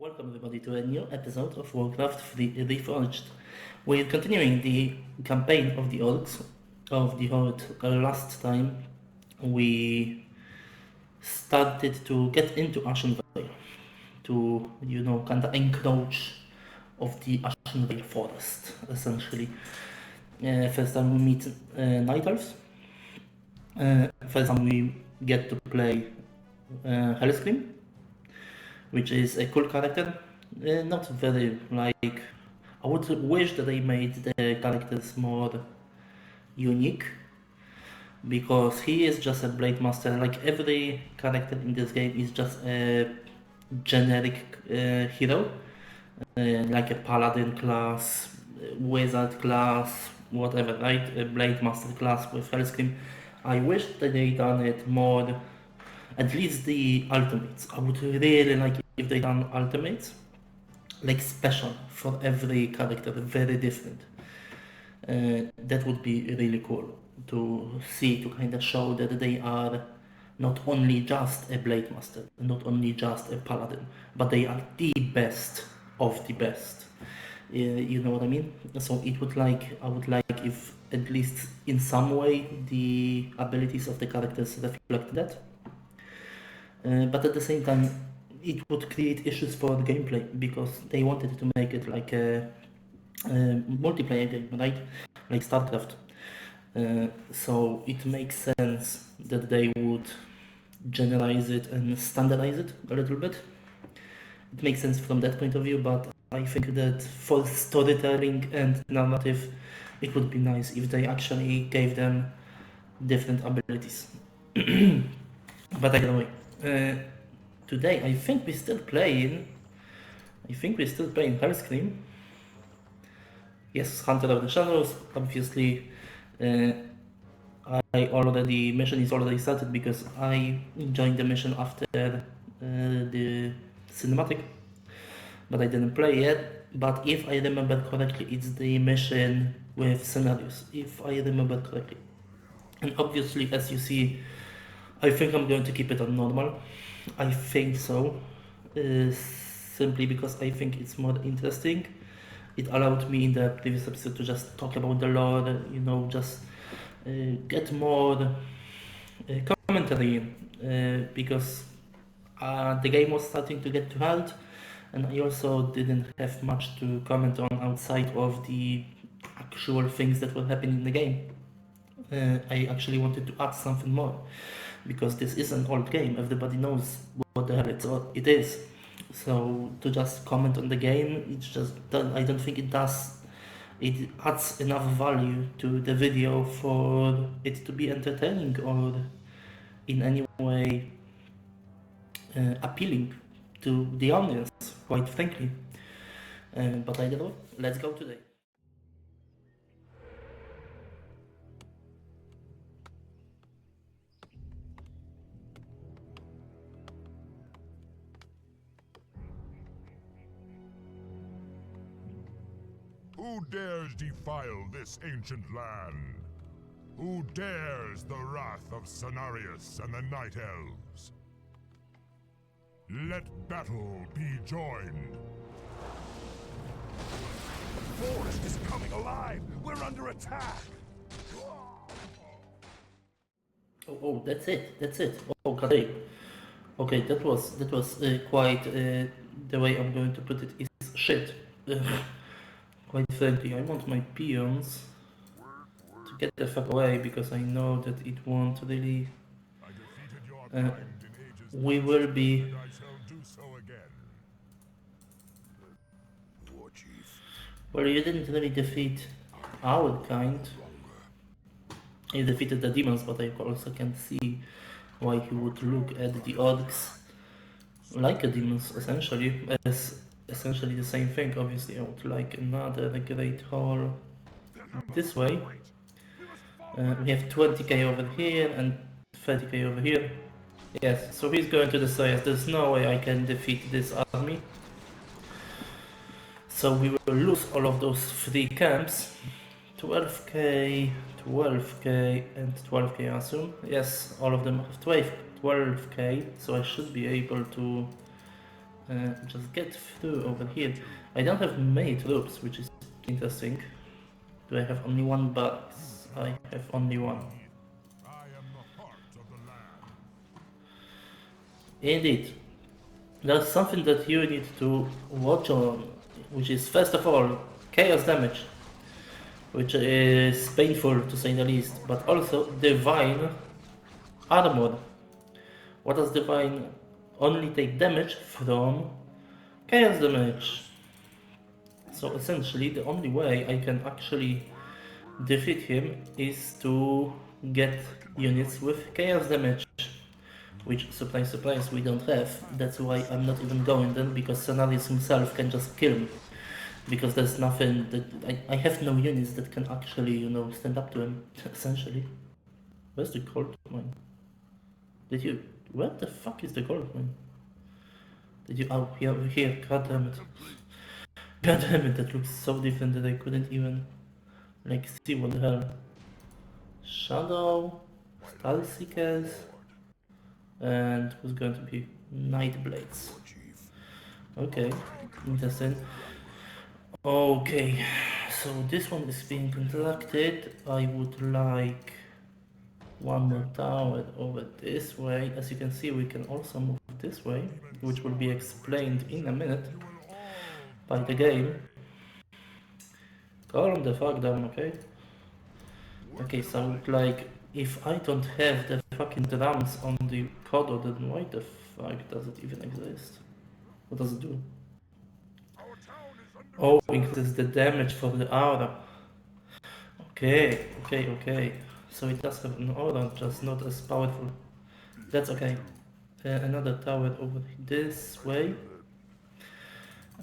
Welcome everybody to a new episode of Warcraft Reforged. We're continuing the campaign of the Orcs of the Horde. Last time we started to get into Ashen Vale to, kind of encroach of the Ashen Vale forest, essentially. First time we meet Night Elves. First time we get to play Hellscream, which is a cool character. Not very, like, I would wish that they made the characters more unique, because he is just a Blade Master. Like, every character in this game is just a generic hero, like a Paladin class, Wizard class, whatever, right? A Blade Master class with Hellscream. I wish that they done it more, at least the ultimates. I would really like if they done ultimates, like special for every character, very different. That would be really cool to see, to kind of show that they are not only just a Blade Master, not only just a Paladin, but they are the best of the best. You know what I mean? So I would like if at least in some way the abilities of the characters reflect that. But at the same time, it would create issues for the gameplay, because they wanted to make it like a multiplayer game, right? Like StarCraft. So it makes sense that they would generalize it and standardize it a little bit. It makes sense from that point of view, but I think that for storytelling and narrative, it would be nice if they actually gave them different abilities. But either way, today I think we're still playing Hellscream. Yes, Hunter of the Shadows. Obviously, mission is already started because I joined the mission after the cinematic, but I didn't play yet. But if I remember correctly, it's the mission with scenarios, if I remember correctly. And obviously, as you see, I think I'm going to keep it on normal. I think so, simply because I think it's more interesting. It allowed me in the previous episode to just talk about the lore, just get more commentary, because the game was starting to get too hard, and I also didn't have much to comment on outside of the actual things that were happening in the game. I actually wanted to add something more, because this is an old game. Everybody knows what the hell it is. So to just comment on the game, I don't think it does. It adds enough value to the video for it to be entertaining or in any way appealing to the audience, quite frankly. But I don't know. Let's go today. Who dares defile this ancient land? Who dares the wrath of Cenarius and the Night Elves? Let battle be joined. The forest is coming alive! We're under attack! Oh, that's it. Oh, okay. Okay, that was quite, the way I'm going to put it is shit. Quite frankly, I want my peons to get the fuck away, because I know that it won't really. We will be. Well, you didn't really defeat our kind. You defeated the demons, but I also can see why he would look at the orcs like a demons, essentially, as essentially the same thing. Obviously, I would like another great hall this way. We have 20k over here and 30k over here. Yes, so he's going to decide there's no way I can defeat this army. So we will lose all of those 3 camps. 12k, 12k, and 12k, I assume. Yes, all of them have 12k, so I should be able to just get through over here. I don't have many troops, which is interesting. Do I have only one box? I have only one. I am the heart of the land. Indeed. There's something that you need to watch on, which is first of all chaos damage, which is painful to say the least, but also divine armor. What does divine only take damage from chaos damage? So essentially the only way I can actually defeat him is to get units with chaos damage, which surprise surprise we don't have. That's why I'm not even going then, because Scenarius himself can just kill me. Because there's nothing that I have no units that can actually, you know, stand up to him, essentially. Where's the gold mine? Did you where the fuck is the gold mine? Did you oh here over here, god damn it. God damn it, that looks so different that I couldn't even like see what the hell. Shadow, Star Seekers, and who's going to be Night Blades. Okay, interesting. Okay, so this one is being constructed. I would like one more tower over this way. As you can see, we can also move this way, which will be explained in a minute by the game. Calm the fuck down, okay? Okay, so like, if I don't have the fucking drums on the Kodo, then why the fuck does it even exist? What does it do? Our town is under Oh, increases the damage for the aura. Okay, okay, okay. So it does have an aura, just not as powerful. That's okay. Another tower over this way.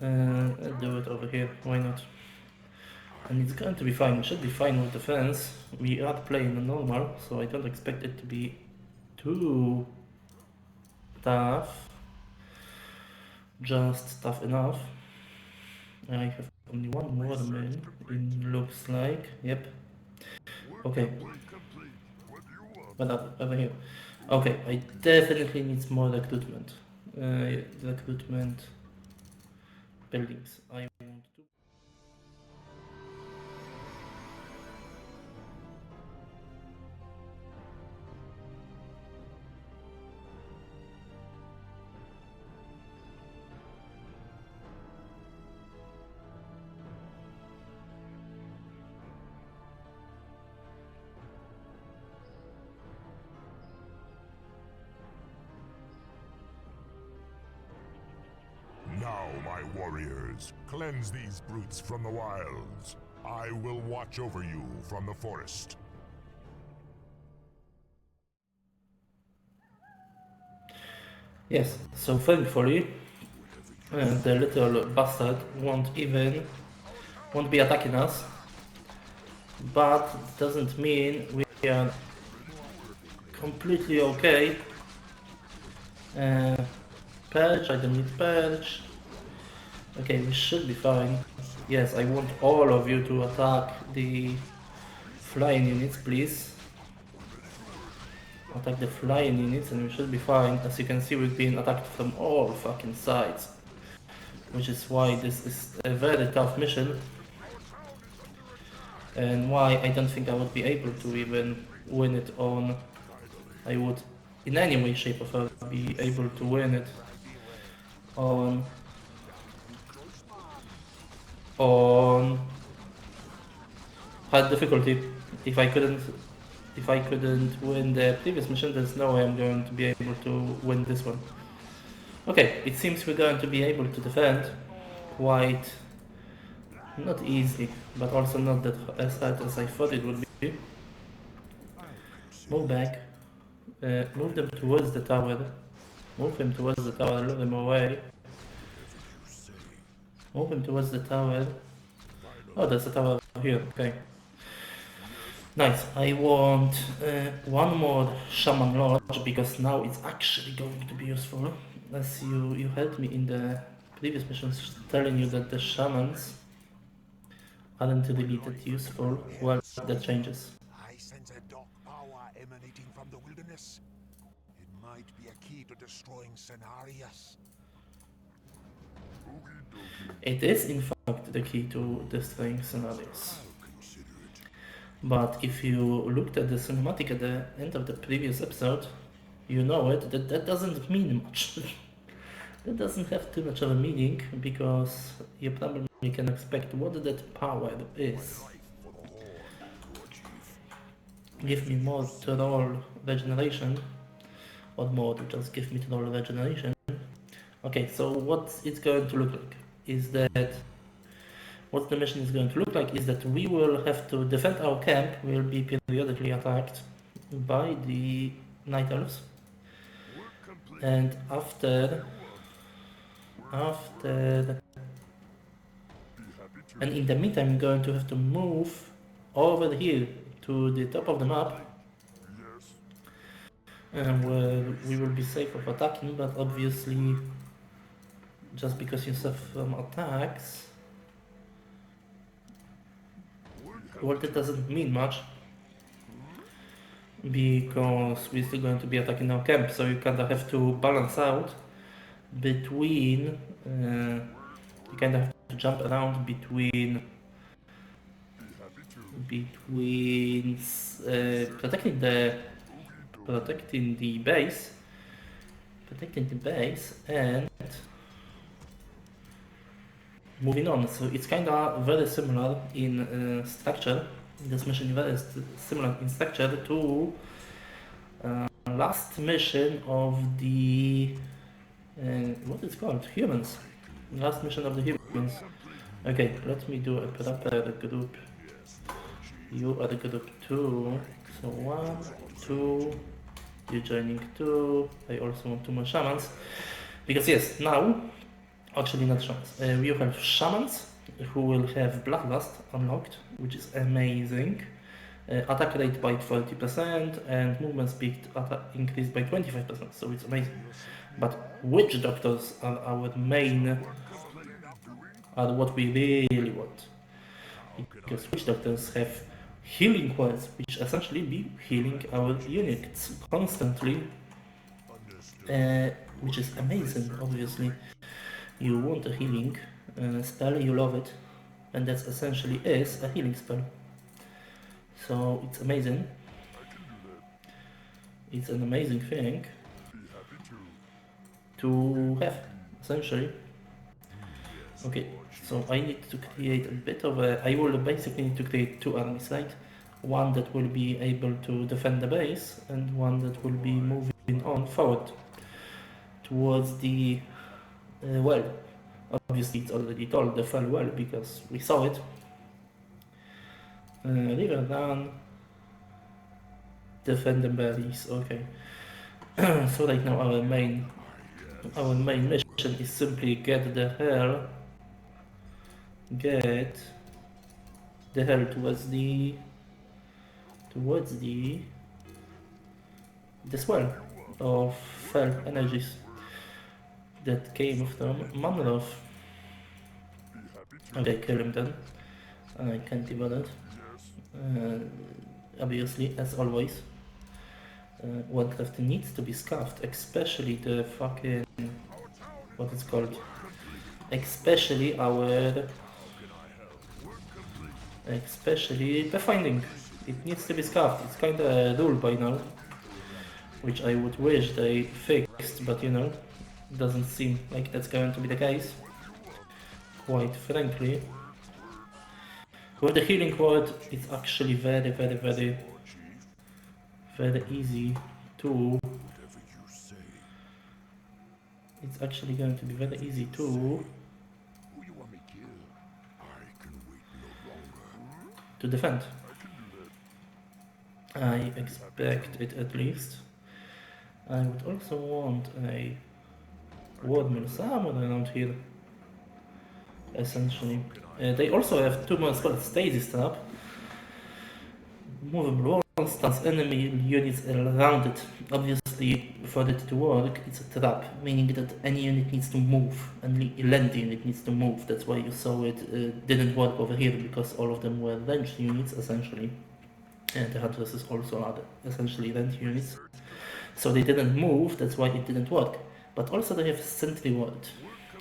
I'll do it over here, why not? And it's going to be fine, it should be fine with defense. We are playing a normal, so I don't expect it to be too tough. Just tough enough. I have only one more main, it looks like. Yep. Okay. But up over here. Okay, I definitely need more recruitment. Recruitment buildings. I want to. Now, my warriors, cleanse these brutes from the wilds. I will watch over you from the forest. Yes, so thankfully, the little bastard won't be attacking us, but it doesn't mean we are completely okay. Perch, I don't need perch. Okay, we should be fine. Yes, I want all of you to attack the flying units, please. Attack the flying units and we should be fine. As you can see, we've been attacked from all fucking sides. Which is why this is a very tough mission. And why I don't think I would be able to even win it on... I would in any way, shape or form be able to win it on hard difficulty. If I couldn't win the previous mission, there's no way I'm going to be able to win this one. Okay, it seems we're going to be able to defend quite not easy, but also not that as hard as I thought it would be. Move back. Move them towards the tower. Move him towards the tower, lure him away. Move him towards the tower. Oh, there's a tower here, okay. Nice, I want one more Shaman Lodge, because now it's actually going to be useful. As you helped me in the previous missions telling you that the Shamans aren't really that useful. Well, that changes. I sense a dark power emanating from the wilderness. It might be a key to destroying Cenarius. It is in fact the key to destroying scenarios. But if you looked at the cinematic at the end of the previous episode, you know it, that doesn't mean much. That doesn't have too much of a meaning, because you probably can expect what that power is. Give me more troll regeneration, or more, just give me troll regeneration. Okay, so what it's going to look like is that what the mission is going to look like is that we will have to defend our camp. We will be periodically attacked by the Night Elves, and after and in the meantime, we're going to have to move over here to the top of the map, where we will be safe of attacking, but obviously just because you suffer from attacks, well, that doesn't mean much, because we're still going to be attacking our camp, so you kind of have to balance out between, you kind of have to jump around between protecting the base and moving on. So it's kind of very similar in structure. This mission is very similar in structure to last mission of the what is it called? Humans. Last mission of the humans. Okay, let me do a proper group. You are group 2. So 1, 2. You're joining 2. I also want 2 more shamans. Because yes, now, actually not shamans. We have shamans who will have bloodlust unlocked, which is amazing. Attack rate by 30% and movement speed increased by 25%, so it's amazing. But witch doctors are our main, are what we really want. Because witch doctors have healing words, which essentially be healing our units constantly, which is amazing. Obviously, you want a healing spell, you love it, and that essentially is a healing spell. So it's amazing. It's an amazing thing to have, essentially. Okay, so I need to create a bit of a... I will basically need to create 2 armies, right? One that will be able to defend the base, and one that will be moving on forward towards the well. Obviously it's already told the fell well, because we saw it. River down, defend the berries, okay. So right now our main mission is simply get the hell towards the swell of fell energies that came from Manrov. Okay, kill him then. I can't be bothered. Obviously, as always, Warcraft needs to be scuffed, especially the fucking... what it's called? Especially pathfinding. It needs to be scuffed. It's kind of a rule by now, which I would wish they fixed, but you know, doesn't seem like that's going to be the case, quite frankly. With the healing word, it's actually very easy to... It's actually going to be very easy to defend. I expect it, at least. I would also want a wardmill somewhere around here, essentially. They also have 2 more spells: Stasis Trap, movable wall, stuns enemy units around it. Obviously, for it to work, it's a trap, meaning that any unit needs to move, and land unit needs to move. That's why you saw it didn't work over here, because all of them were ranged units, essentially. And the Huntresses also are essentially ranged units. So they didn't move, that's why it didn't work. But also they have Sentry Ward,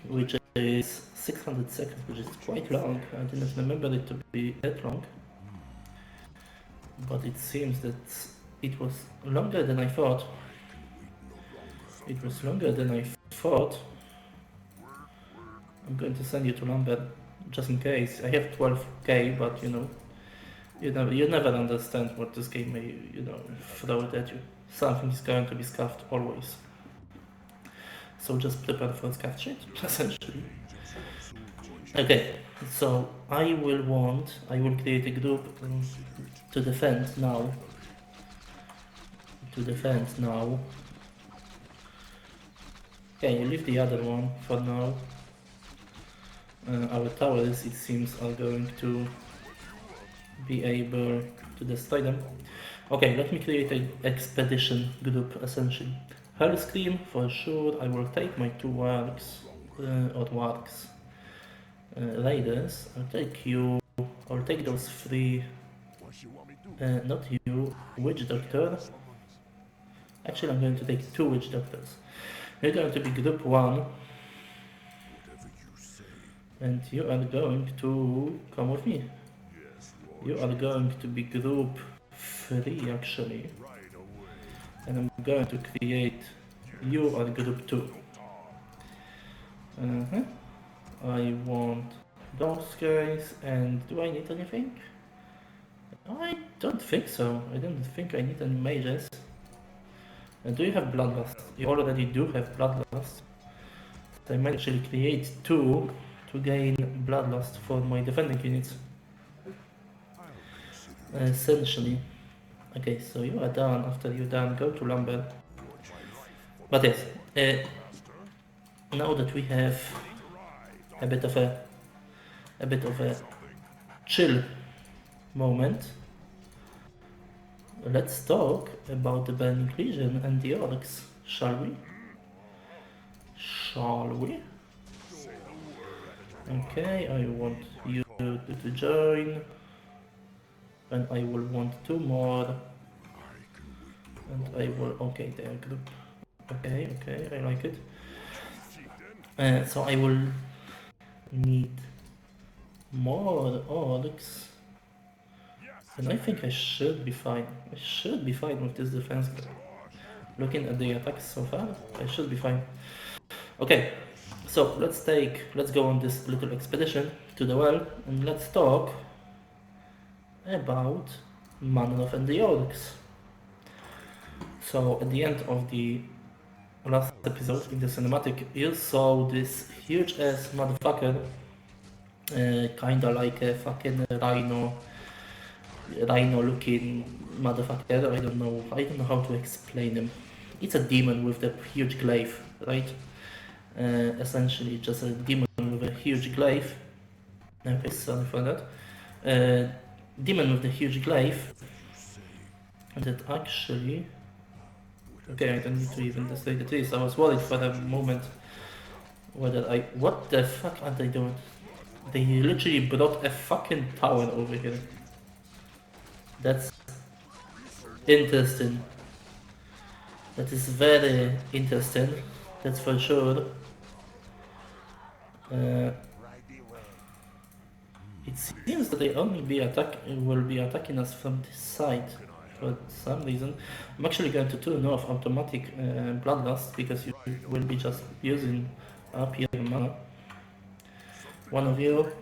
which is 600 seconds, which is quite long. I didn't remember it to be that long. But it seems that it was longer than I thought. It was longer than I thought. I'm going to send you to Lambert just in case. I have 12k, but you know, you never understand what this game may, you know, throw it at you. Something is going to be scuffed always. So just prepare for scuffed shit, essentially. Okay, so I will create a group to defend now. Okay, you leave the other one for now. Our towers, it seems, are going to be able to destroy them. Okay, let me create an expedition group, essentially. Hellscream, for sure. I will take my 2 wargs, raiders. I'll take those 3, not you, witch doctor. Actually, I'm going to take 2 witch doctors. You're going to be group 1. And you are going to come with me. You are going to be group 3 actually. And I'm going to create, you are group 2. I want those guys, and do I need anything? I don't think so. I don't think I need any mages. And do you have bloodlust? You already do have bloodlust. I might actually create 2 to gain bloodlust for my defending units. Essentially. Okay, so you are done. After you're done, go to Lambert. But yes, now that we have a bit of a chill moment, let's talk about the Burning Legion and the orcs, shall we? Okay, I want you to join, and I will want 2 more, and I will, okay, they are group, okay, I like it. So I will need more orcs, and I think I should be fine. I should be fine with this defense. Looking at the attacks so far, I should be fine. Okay, so let's go on this little expedition to the well, and let's talk about Manroth and the orcs. So at the end of the last episode in the cinematic, you saw this huge ass motherfucker, kinda like a fucking rhino looking motherfucker. I don't know how to explain him. It's a demon with a huge glaive, right? Essentially just a demon with a huge glaive. Okay, sorry for that. Demon with the huge glaive that actually... Okay, I don't need to even destroy the trees. I was worried for a moment whether I... What the fuck are they doing? They literally brought a fucking tower over here. That's interesting. That is very interesting. That's for sure. It seems that they only will be attacking us from this side for some reason. I'm actually going to turn off automatic bloodlust because you will be just using up your mana. One of you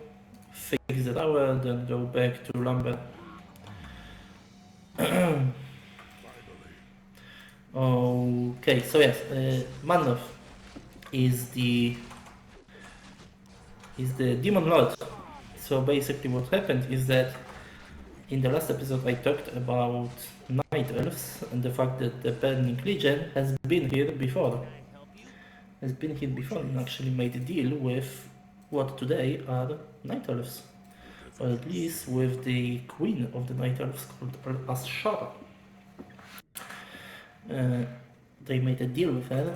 fix the tower, then go back to Lambert. Okay, so yes, Manroth is the demon lord. So basically what happened is that in the last episode I talked about night elves and the fact that the Burning Legion has been here before. And actually made a deal with what today are night elves. Or at least with the queen of the night elves called Ashara. They made a deal with her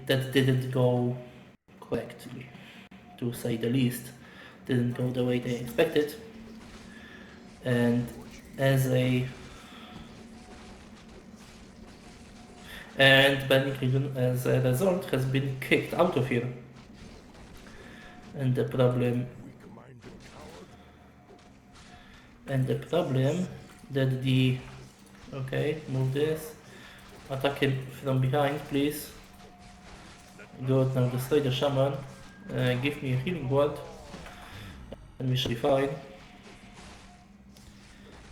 that didn't go correctly, to say the least. Didn't go the way they expected, and Burning Legion as a result has been kicked out of here. And the problem that the okay, move this. Attack him from behind, please. Good, now destroy the shaman. Give me a healing word. And we should be fine.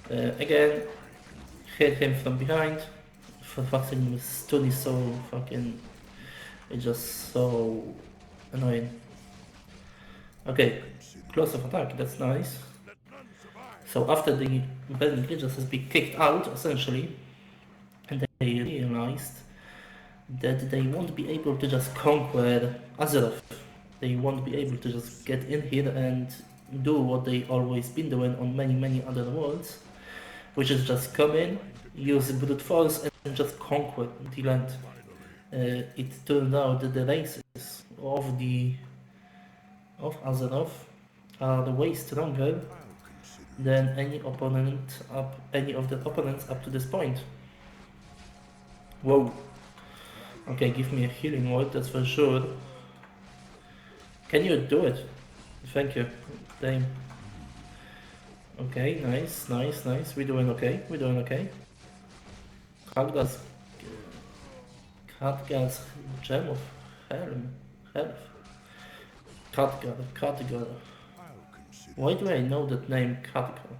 Again, hit him from behind. For fucking stun is so fucking... It's just so annoying. Okay, close of attack, that's nice. So after the Burning Legions has been kicked out, essentially, and they realized that they won't be able to just conquer Azeroth. They won't be able to just get in here and do what they always been doing on many other worlds, which is just come in, use brute force and just conquer the land. It turned out that the races of Azeroth are way stronger than any of the opponents up to this point. Whoa. Okay, give me a healing word, that's for sure. Can you do it? Thank you. Damn. Okay, nice. We're doing okay. Khadgar's Gem of Health. Khadgar. Why do I know that name, Khadgar?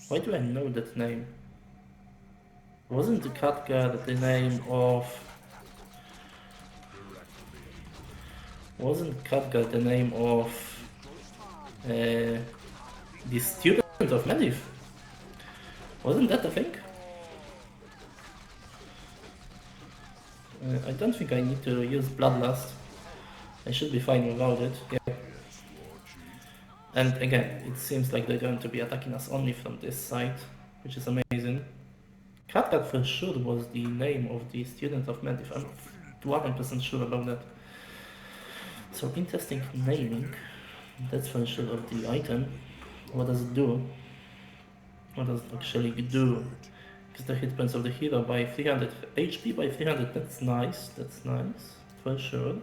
Why do I know that name? Wasn't the Khadgar the name of... Wasn't Khadgar the name of the student of Medivh? Wasn't that a thing? I don't think I need to use Bloodlust. I should be fine without it, yeah. And again, it seems like they're going to be attacking us only from this side, which is amazing. Khadgar for sure was the name of the student of Medivh. I'm 100% sure about that. So interesting naming, that's for sure, of the item. What does it do? What does it actually do? Because the hit points of the hero by 300, HP by 300, that's nice, for sure.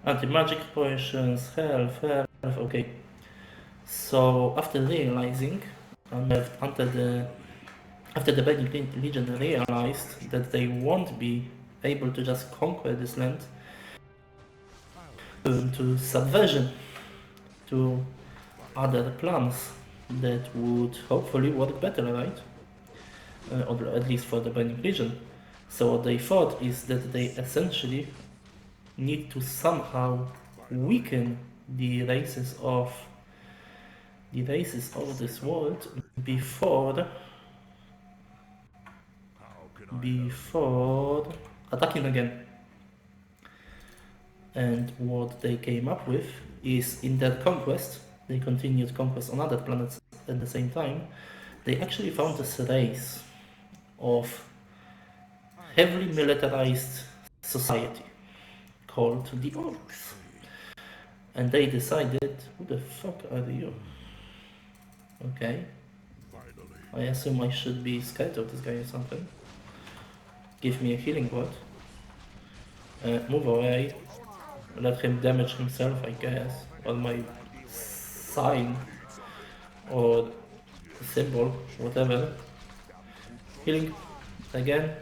Anti-magic potions, health, okay. So after realizing, after the Burning Legion realized that they won't be able to just conquer this land, to subversion, to other plans that would hopefully work better, right? Or at least for the Burning Legion. So what they thought is that they essentially need to somehow weaken the races of this world before attacking again. And what they came up with is, in their conquest, they continued conquest on other planets at the same time, they actually found this race of heavily militarized society called the Orcs. And they decided, who the fuck are you? Okay. I assume I should be scared of this guy or something. Give me a healing word. Move away. Let him damage himself, I guess. On my sign or symbol, whatever. Healing again.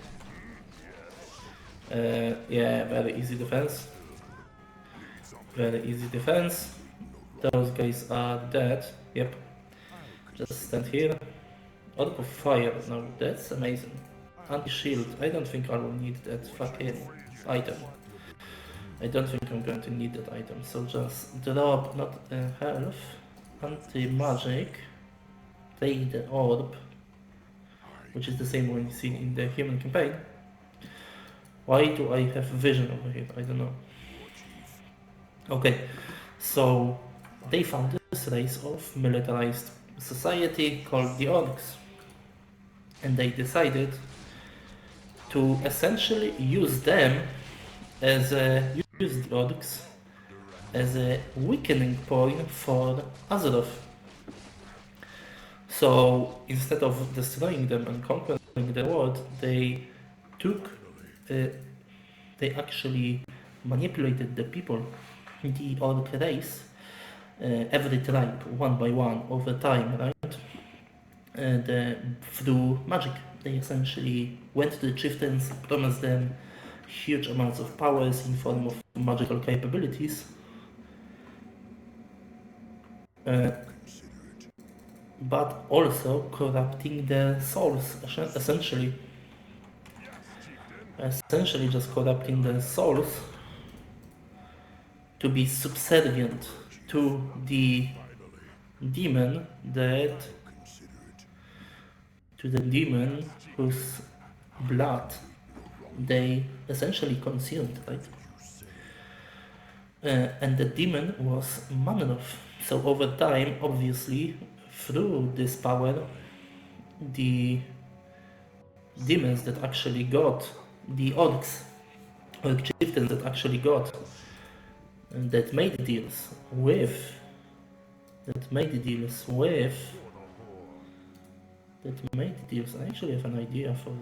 Yeah, very easy defense. Those guys are dead. Yep. Just stand here. Orc of Fire. Now that's amazing. Anti-shield. I don't think I will need that fucking item. I don't think I'm going to need that item. So just drop not health. Anti-magic. Take the orb, which is the same one you see in the human campaign. Why do I have vision over here? I don't know. Okay, so they found this race of militarized society called the Orcs, and they decided to essentially use the Orcs as a weakening point for Azeroth. So instead of destroying them and conquering the world, they actually manipulated the people the orc race, every tribe, one by one, over time, right? And through magic, they essentially went to the chieftains, promised them huge amounts of powers in form of magical capabilities, but also corrupting their souls, essentially. Essentially just corrupting their souls to be subservient to the demon that whose blood they essentially consumed, right? And the demon was Manroth. So over time, obviously, through this power, the demons that actually got the orcs, orc chieftains that actually got, that made deals with, I actually have an idea for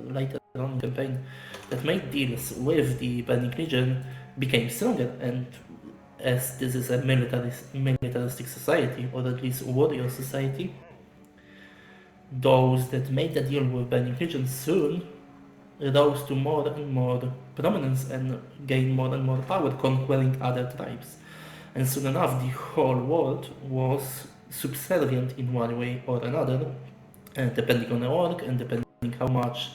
later on in the campaign, that made deals with the Burning Legion became stronger, and as this is a militaristic society, or at least warrior society, those that made the deal with Burning Legion soon rose to more and more prominence and gained more and more power, conquering other tribes. And soon enough, the whole world was subservient in one way or another, depending on the orc and depending how much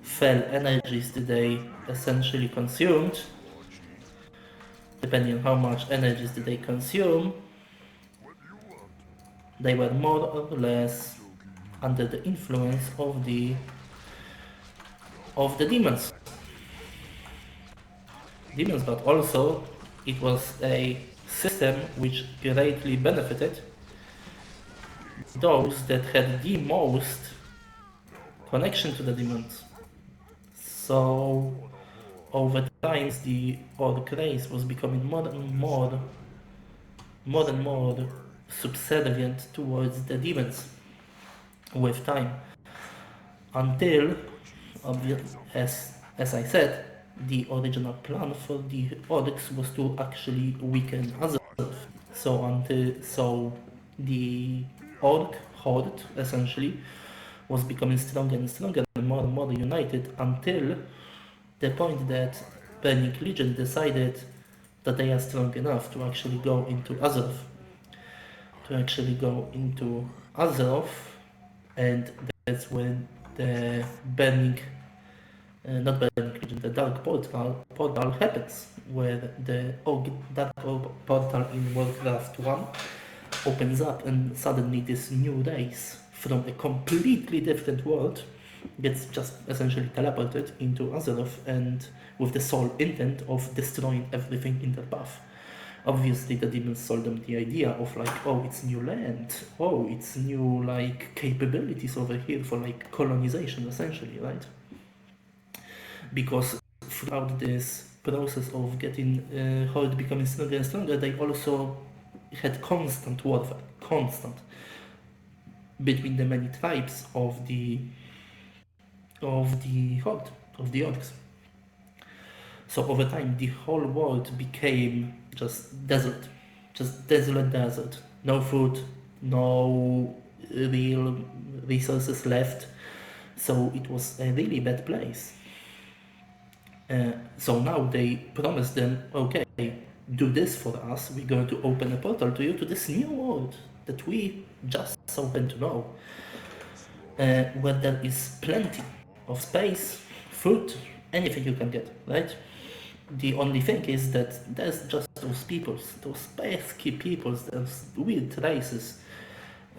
fell energies they essentially consumed. Depending on how much energies they consume, they were more or less under the influence of the demons. But also it was a system which greatly benefited those that had the most connection to the demons. So over time, the orc race was becoming more and more subservient towards the demons with time, until, as I said, the original plan for the orcs was to actually weaken Azeroth. So the orc horde essentially was becoming stronger and stronger and more united, until the point that Burning Legion decided that they are strong enough to actually go into Azeroth. And that's when the the Dark Portal happens, where the Dark Portal in Warcraft 1 opens up, and suddenly this new race from a completely different world gets just essentially teleported into Azeroth, and with the sole intent of destroying everything in their path. Obviously, the demons sold them the idea of like, oh, it's new land, oh, it's new like capabilities over here for like colonization, essentially, right? Because throughout this process of getting Horde becoming stronger and stronger, they also had constant warfare, between the many tribes of the Horde, of the orcs. So over time, the whole world became just desolate, desert. No food, no real resources left. So it was a really bad place. So now they promised them, okay, do this for us. We're going to open a portal to you to this new world that we just so happen to know, where there is plenty of space, food, anything you can get, right? The only thing is that there's just those peoples, those pesky peoples, those weird races,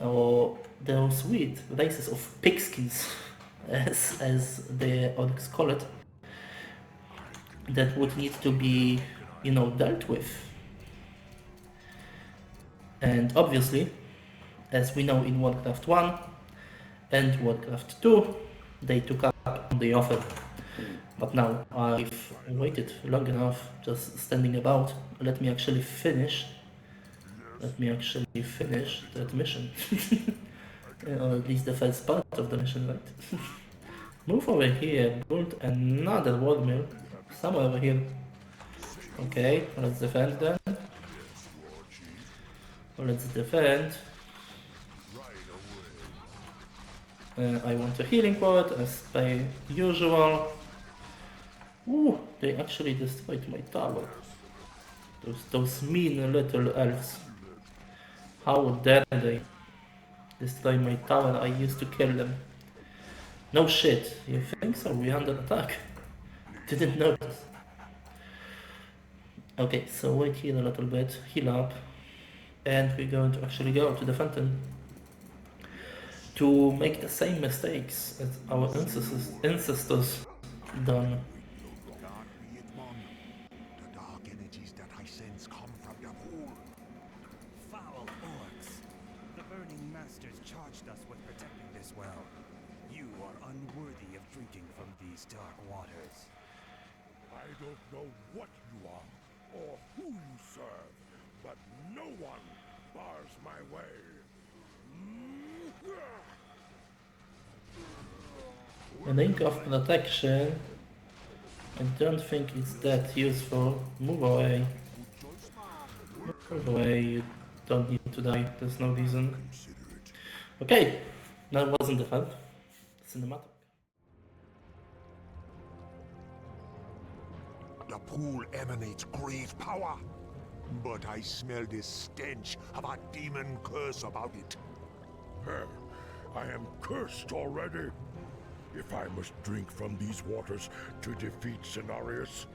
or those weird races of pigskins, as the orcs call it, that would need to be, dealt with. And obviously, as we know in Warcraft 1 and Warcraft 2, they took up on the offer. But now I've waited long enough just standing about. Let me actually finish that mission. Or at least the first part of the mission, right? Move over here, build another wall mill somewhere over here. Okay, let's defend then. Let's defend. I want a healing word as per usual. Ooh, they actually destroyed my tower. Those mean little elves. How dare they destroy my tower? I used to kill them. No shit, you think so? We're under attack. Didn't notice. Okay, so wait here a little bit, heal up, and we're going to actually go to the fountain to make the same mistakes as our ancestors done. Dark be it, mon. The dark energies that I sense come from your pool. Foul orcs! The Burning Masters charged us with protecting this well. You are unworthy of drinking from these dark waters. I don't know what you are or who you serve, but no one bars my way. A link of protection. I don't think it's that useful. Move away. Move away, you don't need to die, there's no reason. Okay, that wasn't the help. Cinematic. The pool emanates great power, but I smell this stench of a demon curse about it. I am cursed already. If I must drink from these waters to defeat Cenarius,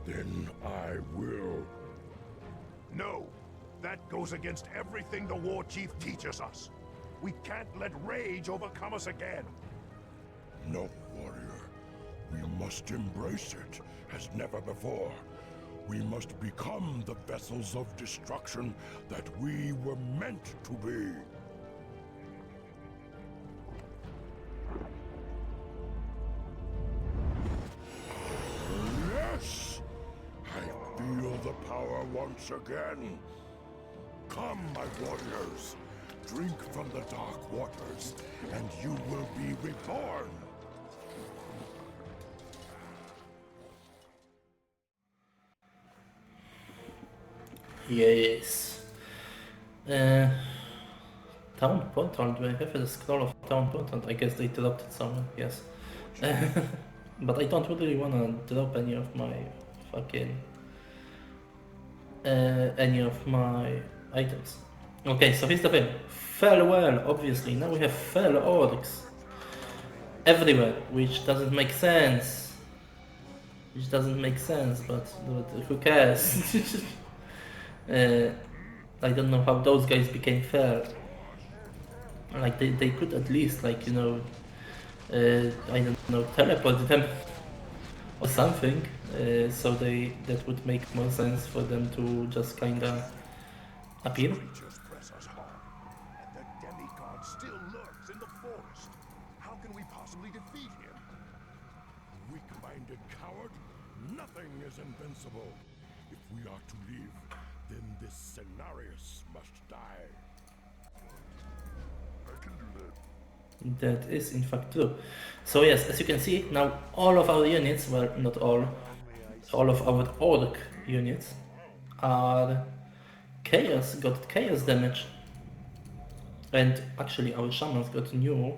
then I will. No, that goes against everything the war chief teaches us. We can't let rage overcome us again. No, warrior. We must embrace it as never before. We must become the vessels of destruction that we were meant to be. Yes! I feel the power once again. Come, my warriors. Drink from the dark waters, and you will be reborn. Yes. Town portal, do I have a scroll of town portal? I guess they dropped it somewhere, yes. But I don't really wanna drop any of my fucking... any of my items. Okay, so here's the thing. Farewell, obviously. Now we have fell orcs everywhere, which doesn't make sense. But who cares? I don't know how those guys became fair. Like they could at least, like, you know, I don't know, teleport them or something. So that would make more sense for them to just kinda appear. Creatures press us hard, and the demigod still lurks in the forest. How can we possibly defeat him? Weak-minded coward, nothing is invincible. If we are to live, then this Cenarius must die. I can do that. That is in fact true. So yes, as you can see, now all of our units, well, not all of our orc units are got chaos damage. And actually our shamans got new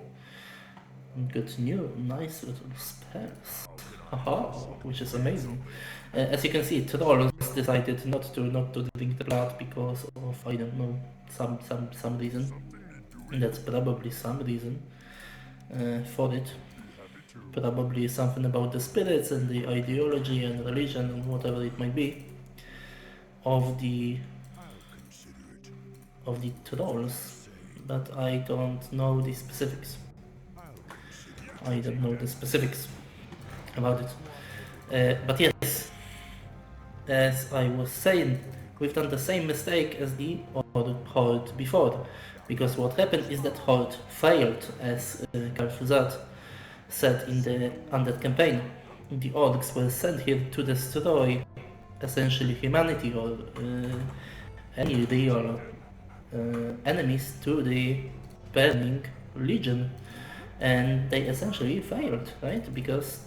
nice little spells. Haha, which is amazing. As you can see, trolls decided not to drink the blood because of, I don't know, some reason. That's probably some reason for it. Probably something about the spirits and the ideology and religion and whatever it might be of the trolls, but I don't know the specifics. About it. But yes, as I was saying, we've done the same mistake as the Horde before, because what happened is that Horde failed, as Karfuzat said in the Undead campaign. The orcs were sent here to destroy essentially humanity or any real enemies to the Burning Legion, and they essentially failed, right? Because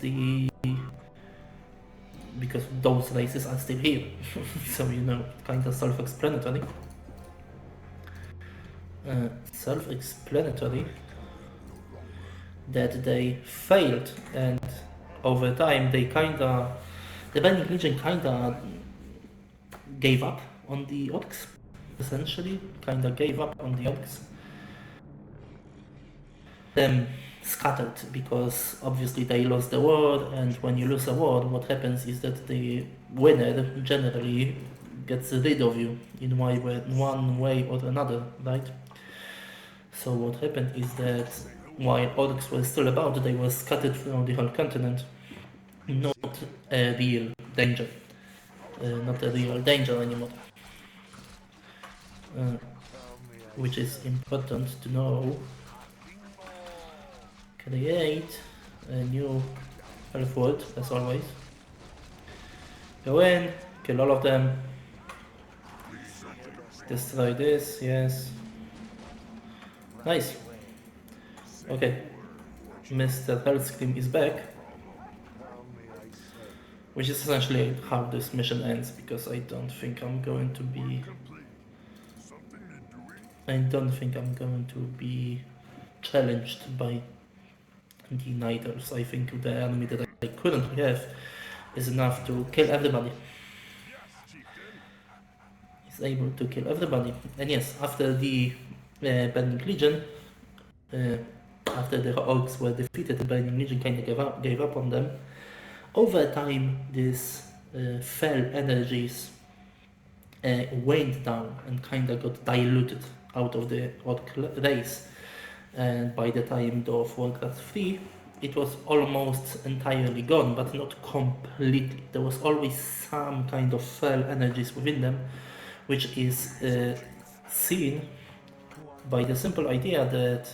those races are still here. So, you know, kind of self-explanatory. Self-explanatory that they failed, and over time they kinda, the Burning Legion kinda gave up on the orcs, essentially, kinda gave up on the orcs. Them scattered because obviously they lost the war, and when you lose a war, what happens is that the winner generally gets rid of you in one way or another, right? So what happened is that while orcs were still about, they were scattered through the whole continent. Not a real danger. Not a real danger anymore. Which is important to know. Create a new health world, as always. Go in, kill all of them. Destroy this, yes. Nice. Okay. Mr. Hellscream is back. Which is essentially how this mission ends, because I don't think I'm going to be... challenged by the Niders. I think the enemy that I currently have is enough to kill everybody. He's able to kill everybody. And yes, after the Burning Legion, after the orcs were defeated, the Burning Legion kind of gave up on them. Over time, these fell energies waned down and kind of got diluted out of the orc race. And by the time of Warcraft 3, it was almost entirely gone, but not completely. There was always some kind of fell energies within them, which is seen by the simple idea that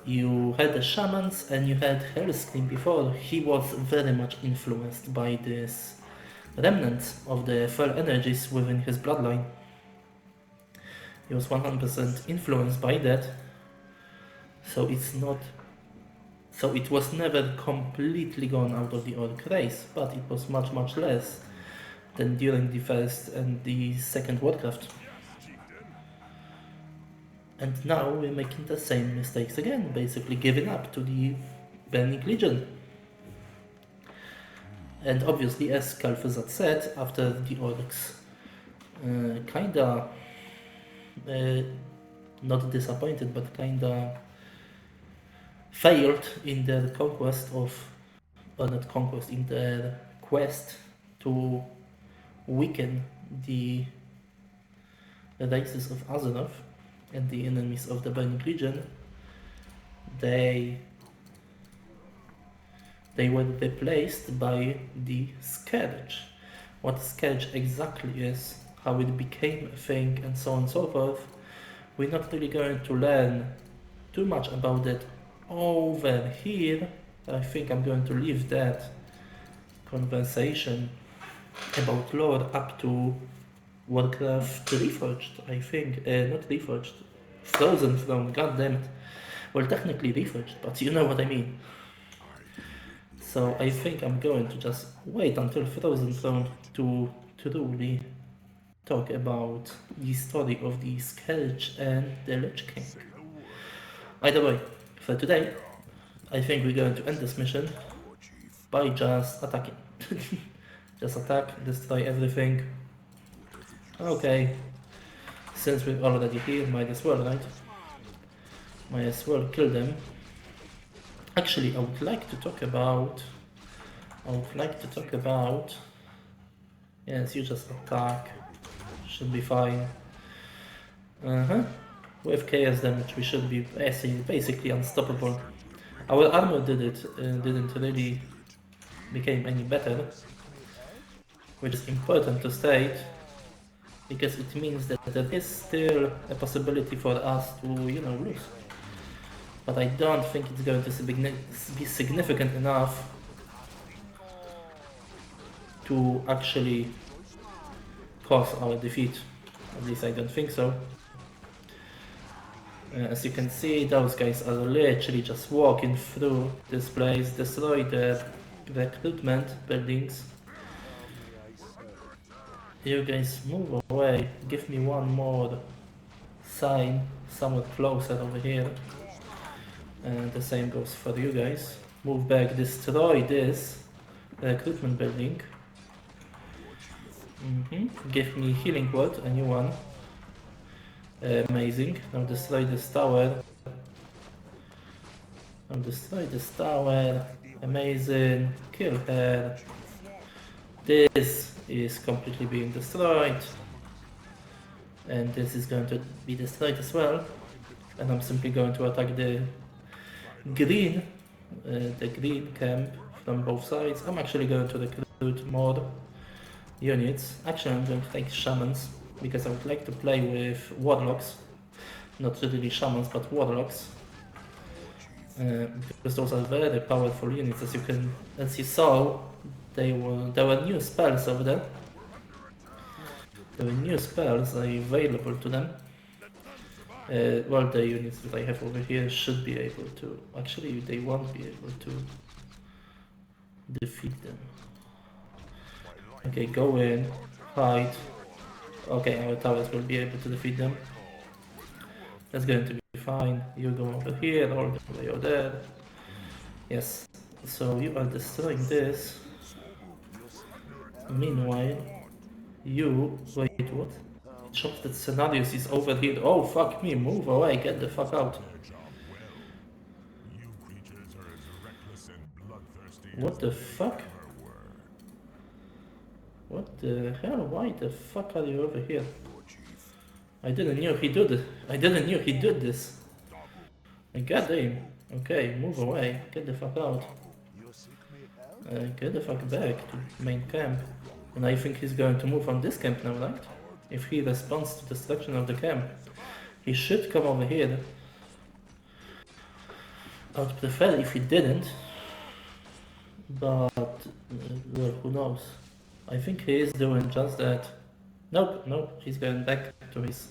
you had the shamans and you had Hellscream before. He was very much influenced by this remnants of the fell energies within his bloodline. He was 100% influenced by that. So it was never completely gone out of the orc race, but it was much, much less than during the first and the second Warcraft. And now we're making the same mistakes again, basically giving up to the Burning Legion. And obviously, as Kalfazat said, after the orcs kinda not disappointed, but kinda failed in their conquest of, or not conquest, in their quest to weaken the races of Azeroth and the enemies of the Burning Legion, they were replaced by the Scourge. What Scourge exactly is, how it became a thing, and so on and so forth, we're not really going to learn too much about that over here. I think I'm going to leave that conversation about lore up to Warcraft Reforged, I think. Not Reforged. Frozen Throne, goddammit. Well, technically Reforged, but you know what I mean. So I think I'm going to just wait until Frozen Throne to truly talk about the story of the Scourge and the Lich King. Either way, for today, I think we're going to end this mission by just attacking. Just attack, destroy everything. Okay, since we're already here, might as well, right? Might as well kill them. Actually, I would like to talk about... Yes, you just attack. Should be fine. With chaos damage, we should be basically unstoppable. Our armor didn't really become any better, which is important to state, because it means that there is still a possibility for us to, you know, lose. But I don't think it's going to be significant enough to actually cause our defeat. At least I don't think so. As you can see, those guys are literally just walking through this place, destroy the recruitment buildings, You guys move away. Give me one more sign somewhat closer over here. And the same goes for you guys. Move back, destroy this recruitment building. Give me healing word, a new one. Amazing. Now destroy this tower. Now destroy this tower. Amazing. Kill her. This is completely being destroyed. And this is going to be destroyed as well. And I'm simply going to attack the green camp from both sides. I'm actually going to recruit more units. Actually, I'm going to take shamans because I would like to play with warlocks. Not really shamans, but warlocks. Because those are very powerful units. As you saw, there were new spells over there. There were new spells available to them. Well, the units that I have over here should be able to. Actually, they won't be able to defeat them. Okay, go in, hide. Okay, our towers will be able to defeat them. That's going to be fine. You go over here, all the way over there. Yes, so you are destroying this. Meanwhile, you... Wait, what? It shows that Scenarios is over here. Oh, fuck me, move away, get the fuck out. What the fuck? What the hell? Why the fuck are you over here? I didn't know he did it. I didn't know he did this. God damn. Okay, move away. Get the fuck out. Get the fuck back to main camp. And I think he's going to move on this camp now, right? If he responds to destruction of the camp, he should come over here. I would prefer if he didn't. But, well, who knows? I think he is doing just that. Nope, he's going back to his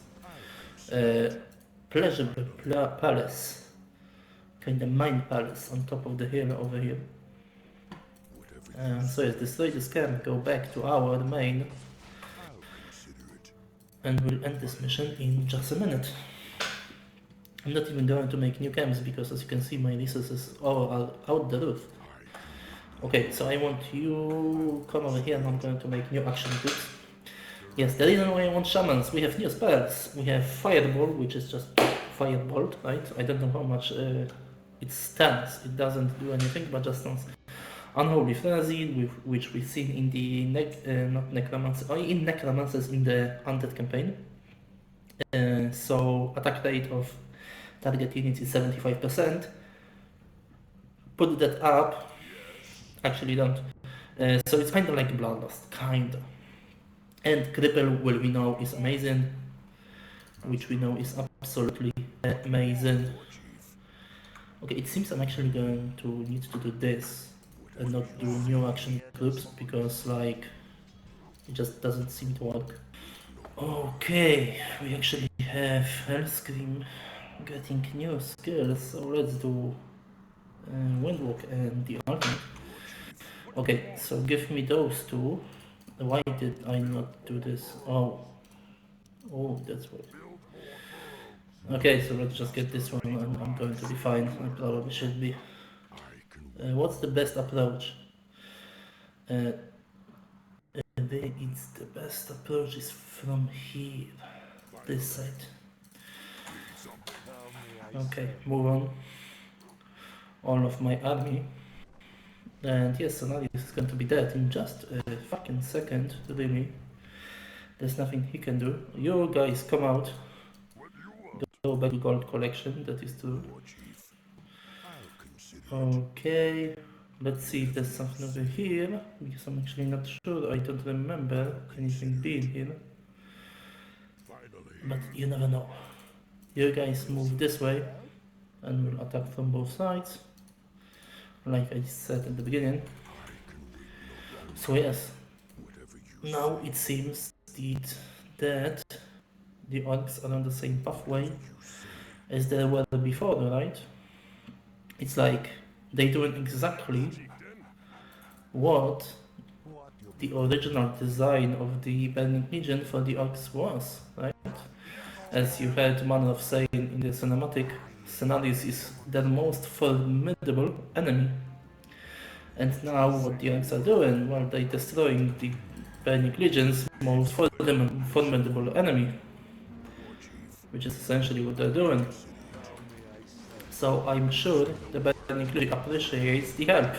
palace. Kind of mind palace on top of the hill over here. So yes, destroy this camp, go back to our main. And we'll end this mission in just a minute. I'm not even going to make new camps because as you can see my resources all are out the roof. Okay, so I want you come over here and I'm going to make new action groups. Yes, the reason why I want shamans, we have new spells. We have Fireball, which is just Firebolt, right? I don't know how much it stands. It doesn't do anything, but just stands. Unholy Frenzy, which we've seen in the Necromancers in the Undead campaign. So attack rate of target units is 75%. Put that up. Actually don't. So it's kind of like Bloodlust, kinda. And Cripple, well, we know is amazing, which we know is absolutely amazing. Okay, it seems I'm actually going to need to do this and not do new action groups because, like, it just doesn't seem to work. Okay, we actually have Hellscream getting new skills, so let's do Windwalk and the Ultimate. Okay, so give me those two. Why did I not do this? Oh, that's why. Okay, so let's just get this one and I'm going to be fine. I probably should be. What's the best approach? It's the best approach is from here, this side. Okay, move on. All of my army. And yes, Scenarios is going to be dead in just a fucking second, really. There's nothing he can do. You guys come out. Go back to gold collection, that is true. Okay, let's see if there's something over here, because I'm actually not sure, I don't remember anything being here. But you never know. You guys move this way, and we'll attack from both sides, like I said at the beginning. So yes, now it seems that the orcs are on the same pathway as they were before, right? It's like they're doing exactly what the original design of the Burning Legion for the Orcs was, right? As you heard Manov saying in the cinematic, Cenarius is their most formidable enemy. And now what the Orcs are doing, well, they're destroying the Burning Legion's most formidable enemy, which is essentially what they're doing. So I'm sure the Burning Legion appreciates the help.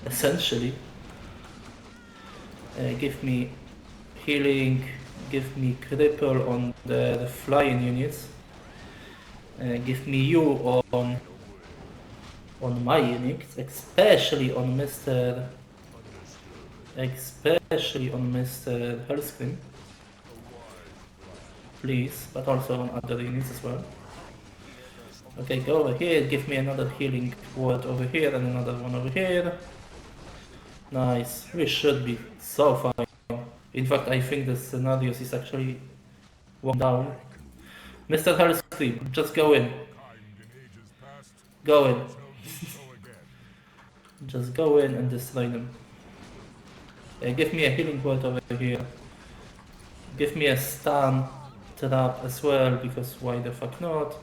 Essentially, give me healing, give me cripple on the flying units, give me you on my units, especially on Mr. Hellscream, please, but also on other units as well. Okay, go over here, give me another healing word over here and another one over here. Nice, we should be so fine. In fact, I think the Cenarius is actually one down. Mr. Hellscream, just go in. Go in. Just go in and destroy them. Give me a healing word over here. Give me a stun trap as well, because why the fuck not?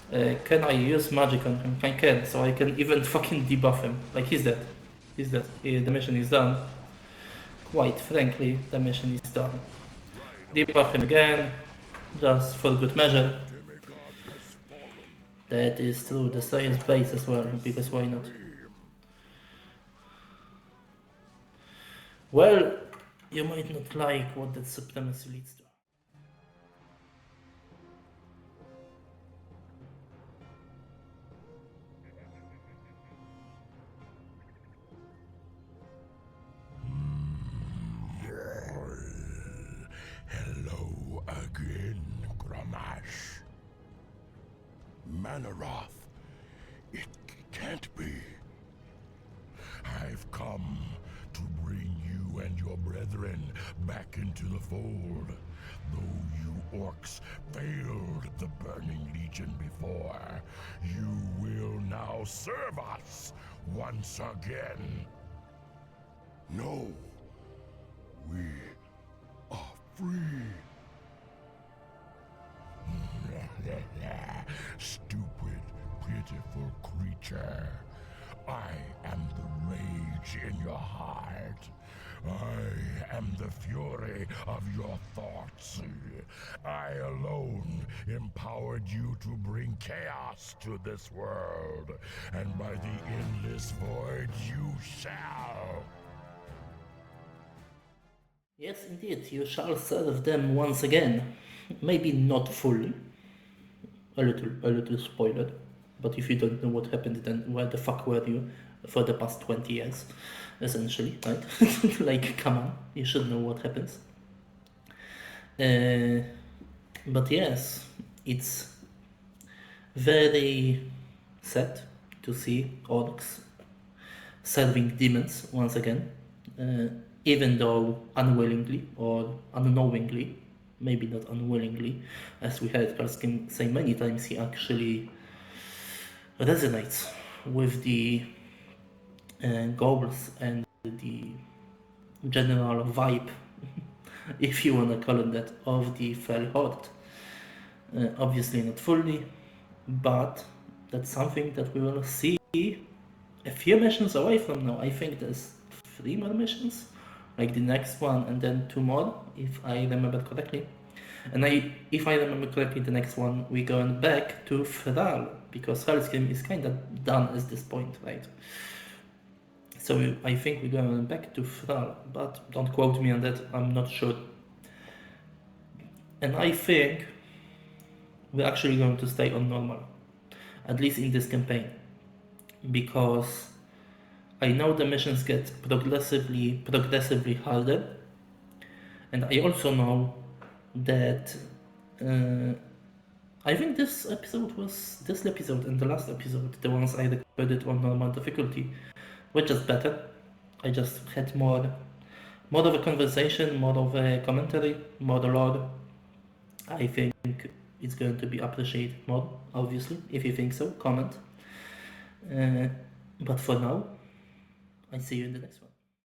Can I use magic on him? I can, so I can even fucking debuff him. Like, he's dead. He's dead. The mission is done. Quite frankly, the mission is done. Debuff him again, just for good measure. That is true, the science base as well, because why not? Well, you might not like what that supremacy leads to. Hello again, Gramash. Manaroth, it can't be. I've come to bring you and your brethren back into the fold. Though you orcs failed the Burning Legion before, you will now serve us once again. No, we are free. Stupid, pitiful creature. I am the rage in your heart. I am the fury of your thoughts. I alone empowered you to bring chaos to this world, and by the endless void you shall. Yes, indeed, you shall serve them once again. Maybe not fully. A little spoiled. But if you don't know what happened, then where the fuck were you for the past 20 years? Essentially, right? Like, come on, you should know what happens. But yes, it's very sad to see orcs serving demons once again. Even though unwillingly or unknowingly, maybe not unwillingly, as we heard Hellscream say many times, he actually resonates with the goals and the general vibe, if you want to call it that, of the Fell Horde. Obviously not fully, but that's something that we will see a few missions away from now. I think there's 3 more missions, like the next one and then 2 more, if I remember correctly. And if I remember correctly, the next one we're going back to Thrall, because Hellscream is kind of done at this point, right? So I think we're going back to Thrall, but don't quote me on that, I'm not sure. And I think we're actually going to stay on normal, at least in this campaign, because I know the missions get progressively harder, and I also know that I think this episode and the last episode, the ones I recorded on normal difficulty, were just better. I just had more of a conversation, more of a commentary, more lore. I think it's going to be appreciated more, obviously. If you think so, comment. But for now, I see you in the next one.